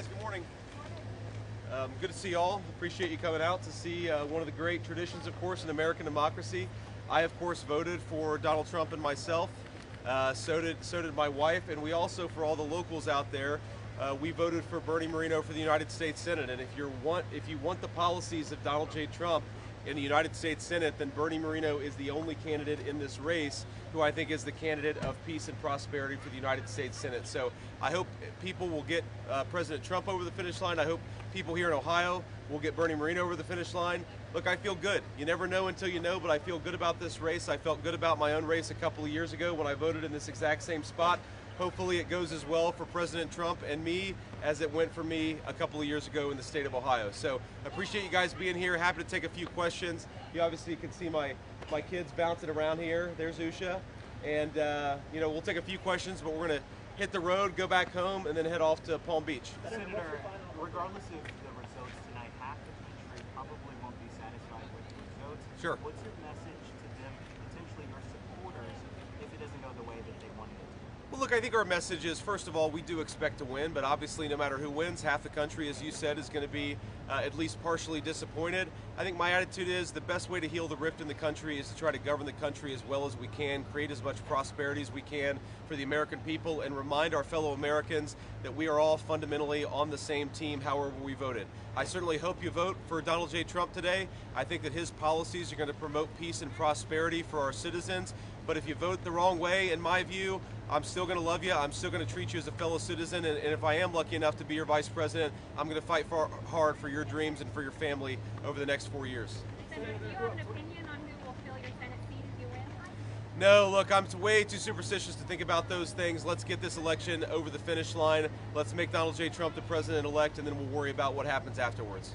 guys, good morning. Good to see y'all. Appreciate you coming out to see one of the great traditions, of course, in American democracy. I, of course, voted for Donald Trump and myself. So did my wife, and we also, for all the locals out there, we voted for Bernie Moreno for the United States Senate. And if you want the policies of Donald J. Trump in the United States Senate, then Bernie Moreno is the only candidate in this race who I think is the candidate of peace and prosperity for the United States Senate. So I hope people will get President Trump over the finish line. I hope people here in Ohio will get Bernie Moreno over the finish line. Look, I feel good. You never know until you know, but I feel good about this race. I felt good about my own race a couple of years ago when I voted in this exact same spot. Hopefully it goes as well for President Trump and me as it went for me a couple of years ago in the state of Ohio. So appreciate you guys being here. Happy to take a few questions. You obviously can see my kids bouncing around here. There's Usha. And we'll take a few questions, but we're going to hit the road, go back home, and then head off to Palm Beach. Senator, regardless of the results tonight, half the country probably won't be satisfied with the results. Sure. What's your message to them, potentially your supporters, if it doesn't go the way that they wanted it to? Well, look, I think our message is, first of all, we do expect to win, but obviously no matter who wins, half the country, as you said, is going to be at least partially disappointed. I think my attitude is the best way to heal the rift in the country is to try to govern the country as well as we can, create as much prosperity as we can for the American people, and remind our fellow Americans that we are all fundamentally on the same team however we voted. I certainly hope you vote for Donald J. Trump today. I think that his policies are going to promote peace and prosperity for our citizens. But if you vote the wrong way, in my view, I'm still going to love you. I'm still going to treat you as a fellow citizen. And if I am lucky enough to be your vice president, I'm going to fight hard for your dreams and for your family over the next 4 years. Senator, do you have an opinion on who will fill your Senate seat if you win? No, look, I'm way too superstitious to think about those things. Let's get this election over the finish line. Let's make Donald J. Trump the president-elect, and then we'll worry about what happens afterwards.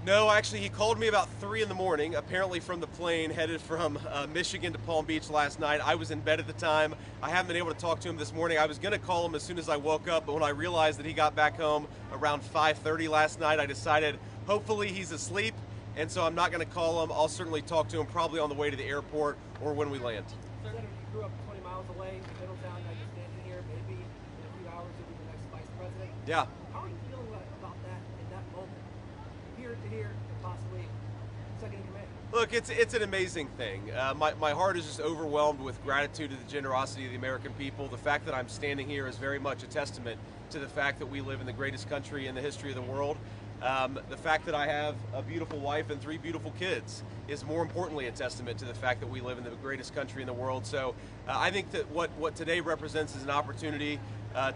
No, actually, he called me about 3 in the morning, apparently from the plane headed from Michigan to Palm Beach last night. I was in bed at the time. I haven't been able to talk to him this morning. I was going to call him as soon as I woke up, but when I realized that he got back home around 5:30 last night, I decided hopefully he's asleep, and so I'm not going to call him. I'll certainly talk to him probably on the way to the airport or when we land. Senator, you grew up 20 miles away in Middletown. Now you're standing here. Maybe in a few hours you'll be the next vice president. Yeah. How are you feeling about that in that moment? Here to here, and possibly second in command. Look, it's an amazing thing. My heart is just overwhelmed with gratitude to the generosity of the American people. The fact that I'm standing here is very much a testament to the fact that we live in the greatest country in the history of the world. The fact that I have a beautiful wife and 3 beautiful kids is more importantly a testament to the fact that we live in the greatest country in the world. So I think that what today represents is an opportunity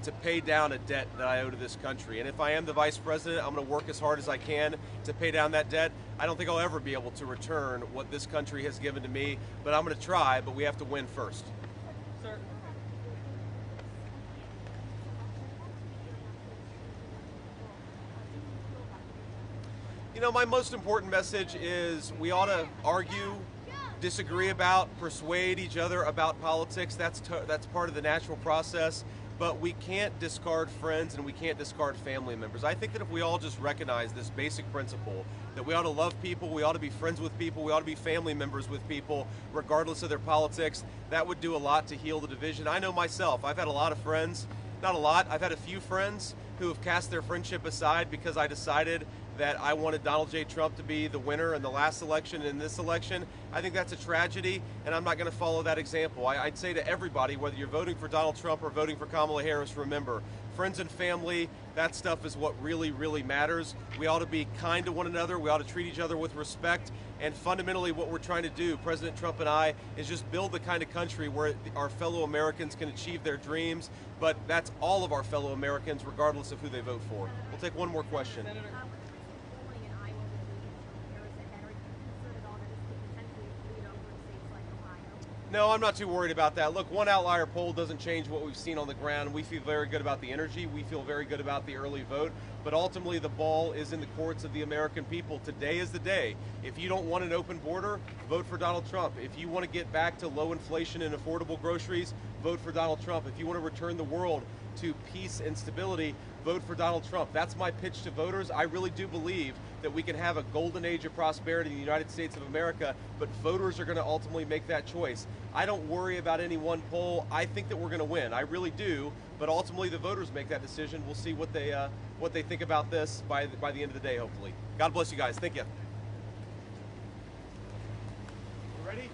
to pay down a debt that I owe to this country. And if I am the vice president, I'm going to work as hard as I can to pay down that debt. I don't think I'll ever be able to return what this country has given to me, but I'm going to try, but we have to win first. Sir. You know, my most important message is we ought to argue, disagree about, persuade each other about politics. That's part of the natural process. But we can't discard friends and we can't discard family members. I think that if we all just recognize this basic principle, that we ought to love people, we ought to be friends with people, we ought to be family members with people, regardless of their politics, that would do a lot to heal the division. I know myself, I've had a lot of friends, not a lot, I've had a few friends who have cast their friendship aside because I decided that I wanted Donald J. Trump to be the winner in the last election and in this election. I think that's a tragedy, and I'm not going to follow that example. I'd say to everybody, whether you're voting for Donald Trump or voting for Kamala Harris, remember, friends and family, that stuff is what really, really matters. We ought to be kind to one another. We ought to treat each other with respect. And fundamentally, what we're trying to do, President Trump and I, is just build the kind of country where our fellow Americans can achieve their dreams. But that's all of our fellow Americans, regardless of who they vote for. We'll take one more question. Senator. No, I'm not too worried about that. Look, one outlier poll doesn't change what we've seen on the ground. We feel very good about the energy. We feel very good about the early vote. But ultimately, the ball is in the courts of the American people. Today is the day. If you don't want an open border, vote for Donald Trump. If you want to get back to low inflation and affordable groceries, vote for Donald Trump. If you want to return the world to peace and stability, vote for Donald Trump. That's my pitch to voters. I really do believe that we can have a golden age of prosperity in the United States of America, but voters are going to ultimately make that choice. I don't worry about any one poll. I think that we're going to win. I really do, but ultimately the voters make that decision. We'll see what they think about this by the end of the day, hopefully. God bless you guys. Thank you. Ready?